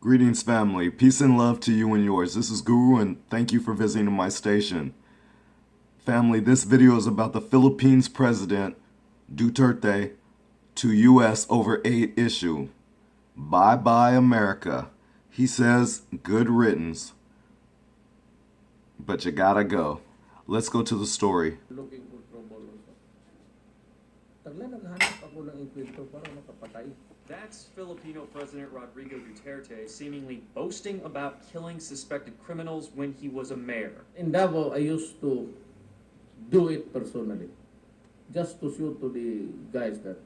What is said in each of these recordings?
Greetings, family. Peace and love to you and yours. This is Guru, and thank you for visiting my station. Family, this video is about the Philippines president, Duterte, to U.S. over aid issue. Bye-bye, America. He says, good riddance. But you gotta go. Let's go to the story. Looking for trouble also. Tagla naghanap ako ng inkwento para makapatay. That's Filipino President Rodrigo Duterte seemingly boasting about killing suspected criminals when he was a mayor. In Davao, I used to do it personally. Just to show to the guys that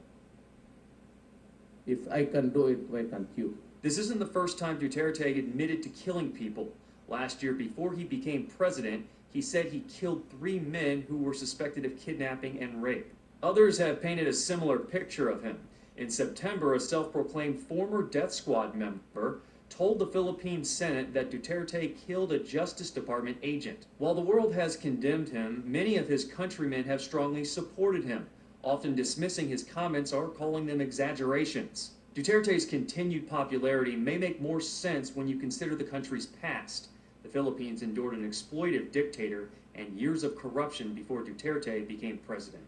if I can do it, why can't you? This isn't the first time Duterte admitted to killing people. Last year, before he became president, he said he killed 3 men who were suspected of kidnapping and rape. Others have painted a similar picture of him. In September, a self-proclaimed former death squad member told the Philippine Senate that Duterte killed a Justice Department agent. While the world has condemned him, many of his countrymen have strongly supported him, often dismissing his comments or calling them exaggerations. Duterte's continued popularity may make more sense when you consider the country's past. The Philippines endured an exploitive dictator and years of corruption before Duterte became president.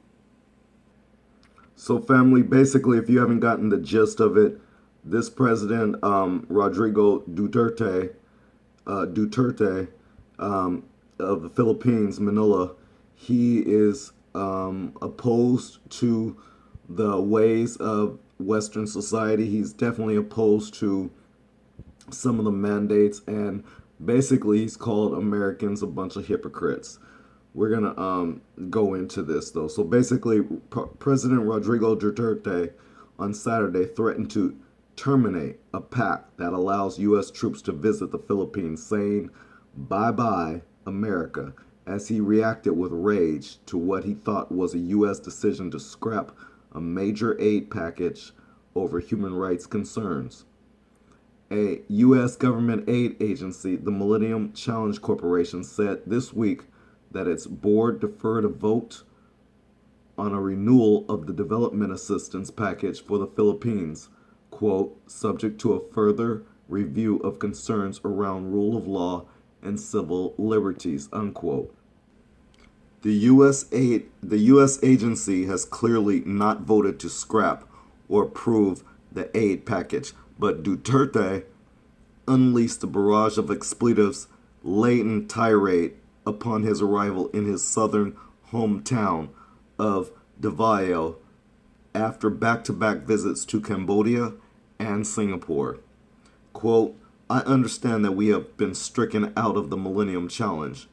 So, family, basically, if you haven't gotten the gist of it, this president, Rodrigo Duterte, of the Philippines, Manila, he is opposed to the ways of Western society. He's definitely opposed to some of the mandates, and basically he's called Americans a bunch of hypocrites. We're going to go into this, though. So basically, President Rodrigo Duterte on Saturday threatened to terminate a pact that allows U.S. troops to visit the Philippines, saying, bye-bye, America, as he reacted with rage to what he thought was a U.S. decision to scrap a major aid package over human rights concerns. A U.S. government aid agency, the Millennium Challenge Corporation, said this week that its board deferred a vote on a renewal of the development assistance package for the Philippines, quote, subject to a further review of concerns around rule of law and civil liberties, unquote. The U.S. agency has clearly not voted to scrap or approve the aid package, but Duterte unleashed a barrage of expletives-laden tirade upon his arrival in his southern hometown of Davao after back-to-back visits to Cambodia and Singapore. Quote, I understand that we have been stricken out of the Millennium Challenge.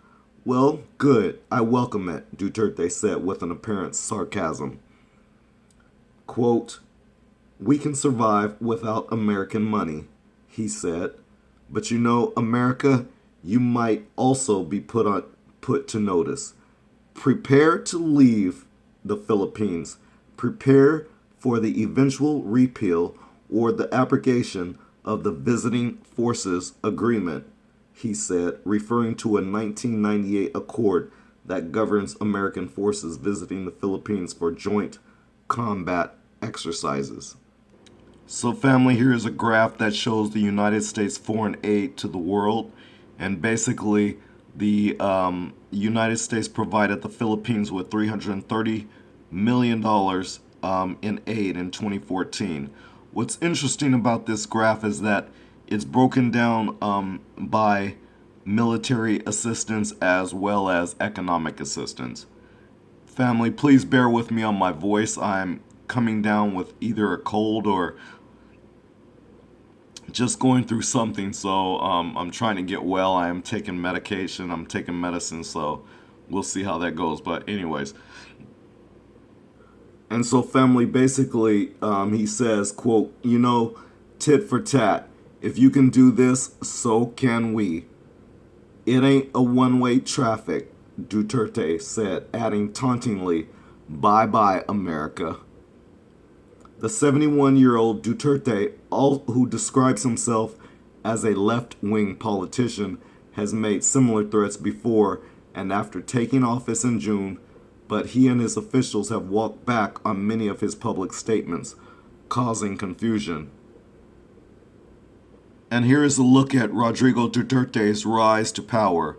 Well, good. I welcome it, Duterte said with an apparent sarcasm. Quote, we can survive without American money, he said. But you know, America, you might also be put to notice. Prepare to leave the Philippines. Prepare for the eventual repeal or the abrogation of the Visiting Forces Agreement, he said, referring to a 1998 accord that governs American forces visiting the Philippines for joint combat exercises. So, family, here is a graph that shows the United States foreign aid to the world. And basically, the United States provided the Philippines with $330 million in aid in 2014. What's interesting about this graph is that it's broken down by military assistance as well as economic assistance. Family, please bear with me on my voice. I'm coming down with either a cold or just going through something, so I'm trying to get well. I am taking medication, I'm taking medicine, so we'll see how that goes. But anyways, and so family, basically, he says, quote, you know, tit for tat. If you can do this, so can we. It ain't a one-way traffic, Duterte said, adding tauntingly, bye-bye, America. The 71-year-old Duterte, who describes himself as a left-wing politician, has made similar threats before and after taking office in June, but he and his officials have walked back on many of his public statements, causing confusion. And here is a look at Rodrigo Duterte's rise to power.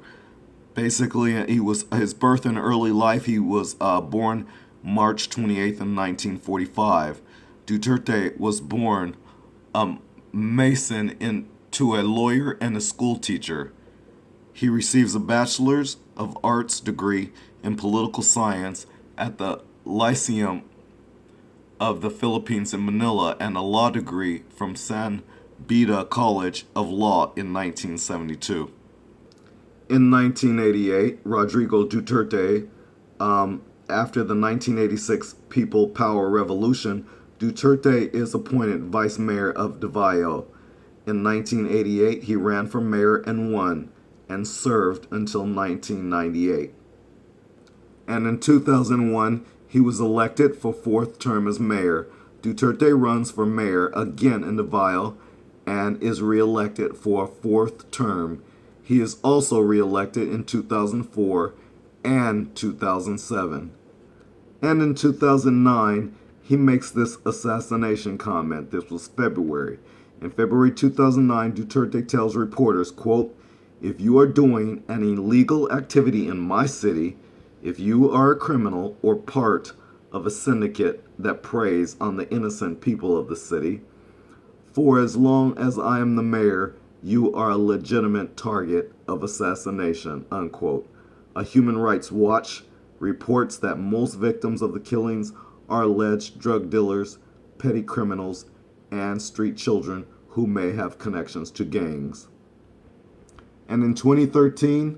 Basically, his birth and early life. He was born March 28th in 1945. Duterte was born a Mason into a lawyer and a school teacher. He receives a Bachelor's of Arts degree in political science at the Lyceum of the Philippines in Manila and a law degree from San Beda College of Law in 1972. In 1988, Rodrigo Duterte, after the 1986 People Power Revolution, Duterte is appointed vice mayor of Davao. In 1988, he ran for mayor and won, and served until 1998. And in 2001, he was elected for fourth term as mayor. Duterte runs for mayor again in Davao and is re-elected for a fourth term. He is also re-elected in 2004 and 2007. And in 2009, he makes this assassination comment. This was February. In February 2009, Duterte tells reporters, quote, "If you are doing an illegal activity in my city, if you are a criminal or part of a syndicate that preys on the innocent people of the city, for as long as I am the mayor, you are a legitimate target of assassination," unquote. A Human Rights Watch reports that most victims of the killings are alleged drug dealers, petty criminals, and street children who may have connections to gangs. And in 2013,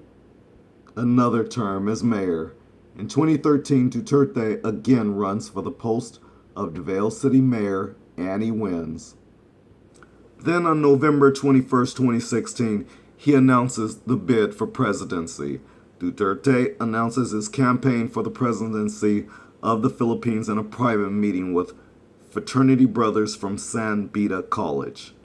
another term as mayor. In 2013, Duterte again runs for the post of Davao City Mayor, and he wins. Then on November 21st, 2016, he announces the bid for presidency. Duterte announces his campaign for the presidency of the Philippines in a private meeting with fraternity brothers from San Beda College.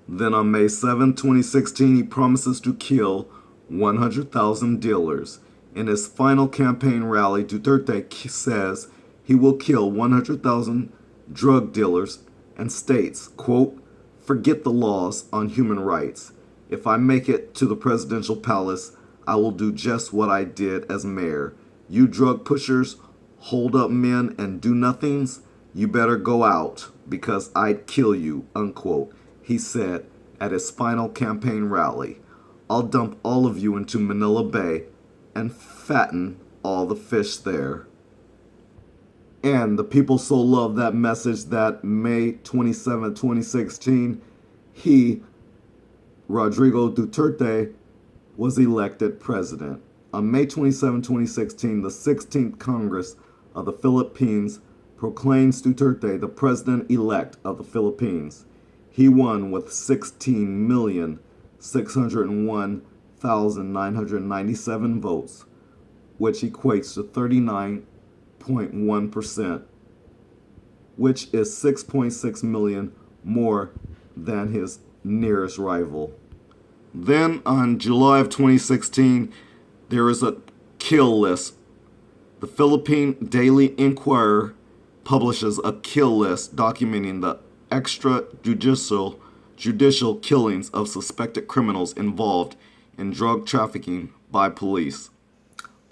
Then on May 7, 2016, he promises to kill 100,000 dealers. In his final campaign rally, Duterte says he will kill 100,000 drug dealers and states, quote, "Forget the laws on human rights. If I make it to the presidential palace, I will do just what I did as mayor. You drug pushers, hold up men, and do nothings, you better go out because I'd kill you," unquote, he said at his final campaign rally. "I'll dump all of you into Manila Bay and fatten all the fish there." And the people so loved that message that May 27, 2016, he, Rodrigo Duterte, was elected president. On May 27, 2016, the 16th Congress of the Philippines proclaims Duterte the president-elect of the Philippines. He won with 16,601,997 votes, which equates to 39.1%, which is 6.6 million more than his nearest rival. Then on July of 2016, there is a kill list. The Philippine Daily Inquirer publishes a kill list documenting the extrajudicial killings of suspected criminals involved in drug trafficking by police.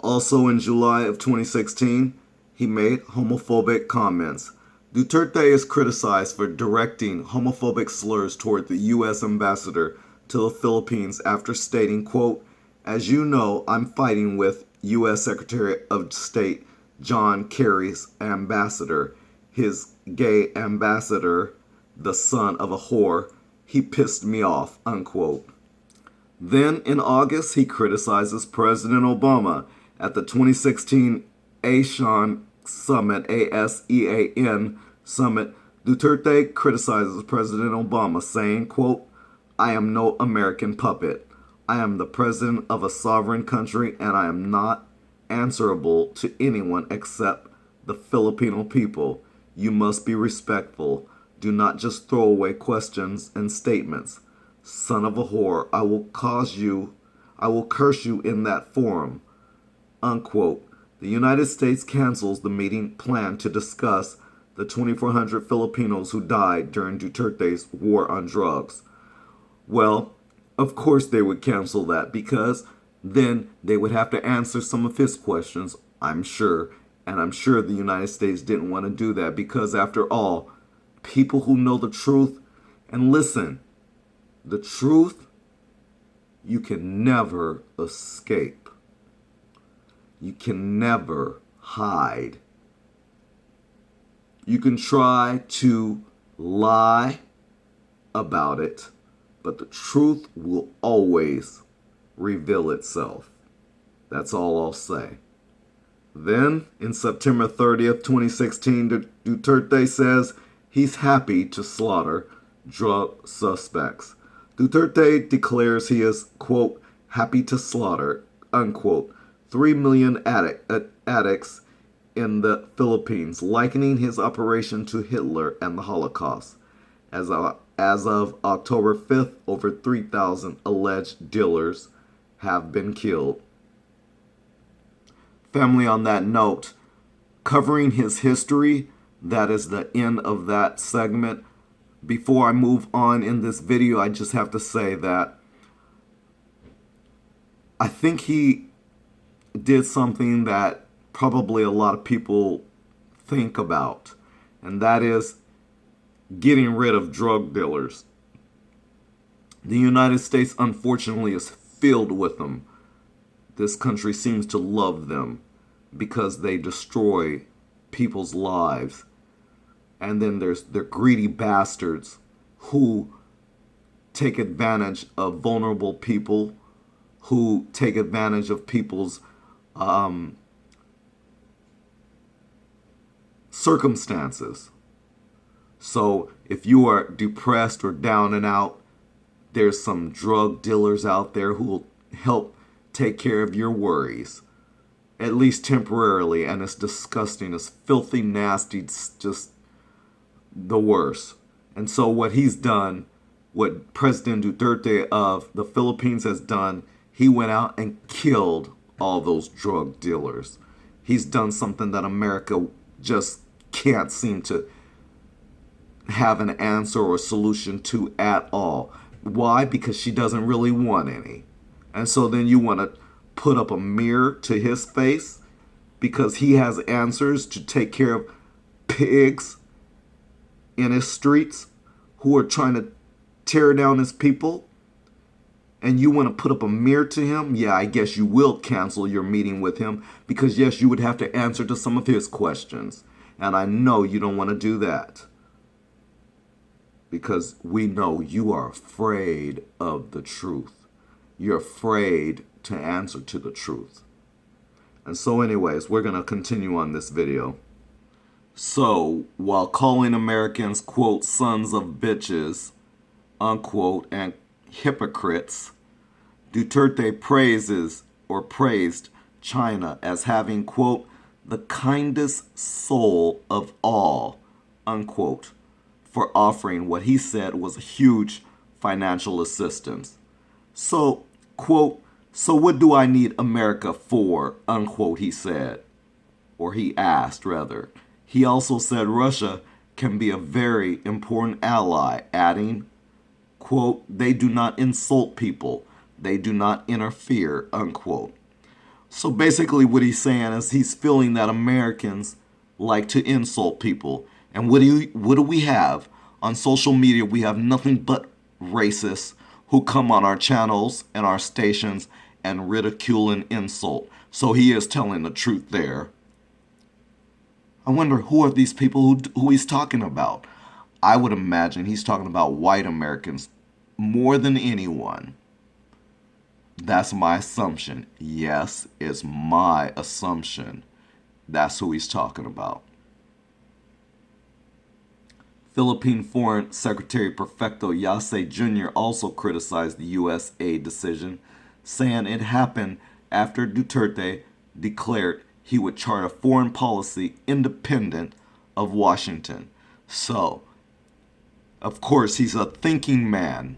Also in July of 2016, he made homophobic comments. Duterte is criticized for directing homophobic slurs toward the U.S. ambassador to the Philippines after stating, quote, "As you know, I'm fighting with U.S. Secretary of State John Kerry's ambassador, his gay ambassador, the son of a whore. He pissed me off," unquote. Then in August, he criticizes President Obama at the 2016 ASEAN Summit, ASEAN Summit. Duterte criticizes President Obama, saying, quote, "I am no American puppet. I am the president of a sovereign country, and I am not answerable to anyone except the Filipino people. You must be respectful. Do not just throw away questions and statements. Son of a whore, I will curse you in that forum," unquote. The United States cancels the meeting planned to discuss the 2,400 Filipinos who died during Duterte's war on drugs. Well, of course they would cancel that because then they would have to answer some of his questions, I'm sure. And I'm sure the United States didn't want to do that because, after all, people who know the truth, and listen, the truth you can never escape. You can never hide. You can try to lie about it, but the truth will always reveal itself. That's all I'll say. Then, in September 30th, 2016, Duterte says he's happy to slaughter drug suspects. Duterte declares he is, quote, happy to slaughter, unquote, 3 million addicts in the Philippines, likening his operation to Hitler and the Holocaust. As of October 5th, over 3,000 alleged dealers have been killed. Family, on that note, covering his history, that is the end of that segment. Before I move on in this video, I just have to say that I think he did something that probably a lot of people think about, and that is getting rid of drug dealers. The United States, unfortunately, is filled with them. This country seems to love them because they destroy people's lives. And then there's the greedy bastards who take advantage of vulnerable people, who take advantage of people's circumstances. So if you are depressed or down and out, there's some drug dealers out there who will help take care of your worries, at least temporarily. And it's disgusting. It's filthy, nasty. It's just the worst. And so what he's done, what President Duterte of the Philippines has done, he went out and killed all those drug dealers. He's done something that America just can't seem to have an answer or a solution to at all. Why? Because she doesn't really want any. And so then you want to put up a mirror to his face because he has answers to take care of pigs in his streets who are trying to tear down his people, and you want to put up a mirror to him? Yeah, I guess you will cancel your meeting with him because, yes, you would have to answer to some of his questions. And I know you don't want to do that because we know you are afraid of the truth. You're afraid to answer to the truth. And so anyways, we're going to continue on this video. So, while calling Americans, quote, sons of bitches, unquote, and hypocrites, Duterte praised China as having, quote, the kindest soul of all, unquote, for offering what he said was a huge financial assistance. So, quote, so what do I need America for, unquote, he said, or he asked, rather. He also said Russia can be a very important ally, adding, quote, they do not insult people. They do not interfere, unquote. So basically what he's saying is he's feeling that Americans like to insult people. And what do we have? On social media, we have nothing but racists who come on our channels and our stations and ridicule and insult. So he is telling the truth there. I wonder who are these people who he's talking about. I would imagine he's talking about white Americans more than anyone. That's my assumption. Yes, it's my assumption. That's who he's talking about. Philippine Foreign Secretary Perfecto Yase Jr. also criticized the U.S. aid decision, saying it happened after Duterte declared he would chart a foreign policy independent of Washington. So, of course, he's a thinking man,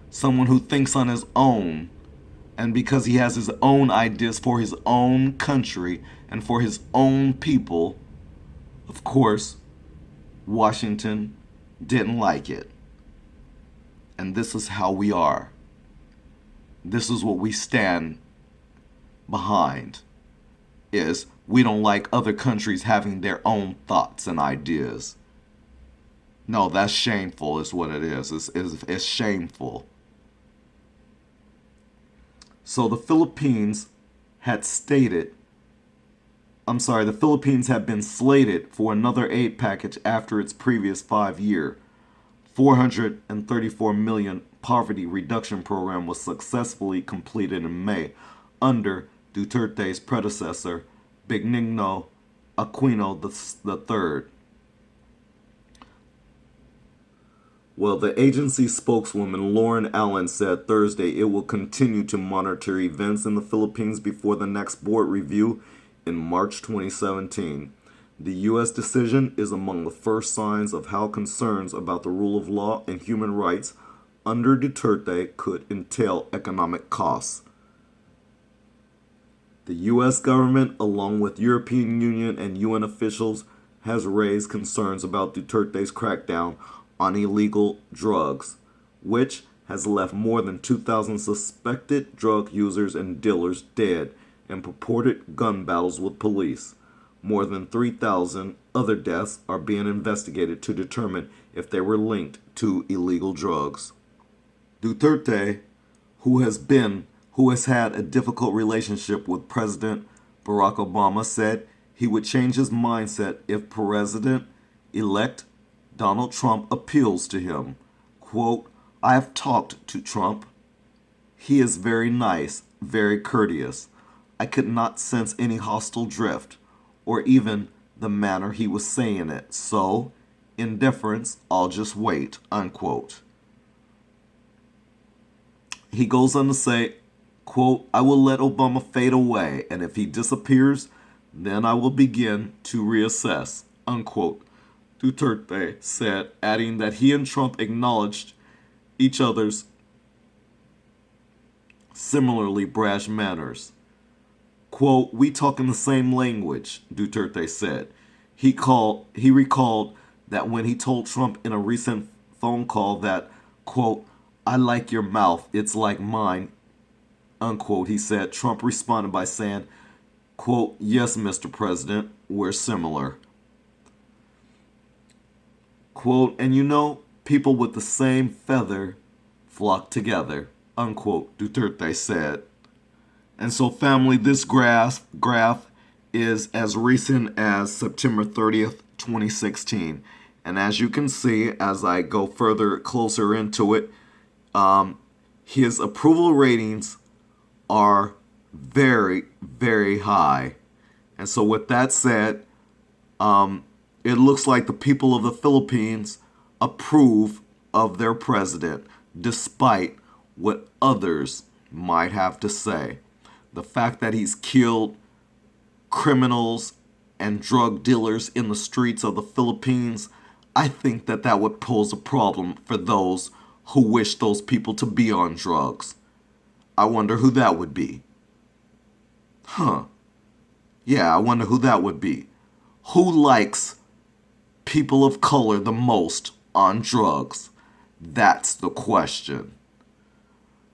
someone who thinks on his own, and because he has his own ideas for his own country and for his own people, of course, Washington didn't like it. and this is how we are. This is what we stand behind, is we don't like other countries having their own thoughts and ideas. No, that's shameful is what it is. It's shameful. So the Philippines had been slated for another aid package after its previous 5-year, $434 million poverty reduction program was successfully completed in May under Duterte's predecessor, Benigno Aquino III. Well, the agency spokeswoman Lauren Allen said Thursday it will continue to monitor events in the Philippines before the next board review in March 2017. The U.S. decision is among the first signs of how concerns about the rule of law and human rights under Duterte could entail economic costs. The U.S. government, along with European Union and UN officials, has raised concerns about Duterte's crackdown on illegal drugs, which has left more than 2,000 suspected drug users and dealers dead in purported gun battles with police. More than 3,000 other deaths are being investigated to determine if they were linked to illegal drugs. Duterte, who has had a difficult relationship with President Barack Obama, said he would change his mindset if President-elect Donald Trump appeals to him. Quote, I have talked to Trump. He is very nice, very courteous. I could not sense any hostile drift, or even the manner he was saying it. So, in deference, I'll just wait, unquote. He goes on to say, quote, I will let Obama fade away, and if he disappears, then I will begin to reassess, unquote. Duterte said, adding that he and Trump acknowledged each other's similarly brash manners. Quote, we talk in the same language, Duterte said. He recalled that when he told Trump in a recent phone call that, quote, I like your mouth, it's like mine, unquote, he said, Trump responded by saying, quote, yes, Mr. President, we're similar. Quote, and you know, people with the same feather flock together, unquote, Duterte said. And so, family, this graph is as recent as September 30th, 2016. And as you can see, as I go closer into it, his approval ratings are very, very high. And so with that said, it looks like the people of the Philippines approve of their president, despite what others might have to say. The fact that he's killed criminals and drug dealers in the streets of the Philippines, I think that would pose a problem for those who wish those people to be on drugs. I wonder who that would be. Yeah, I wonder who that would be. Who likes people of color the most on drugs? That's the question.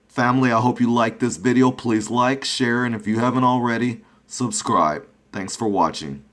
Family, I hope you liked this video. Please like, share, and if you haven't already, subscribe. Thanks for watching.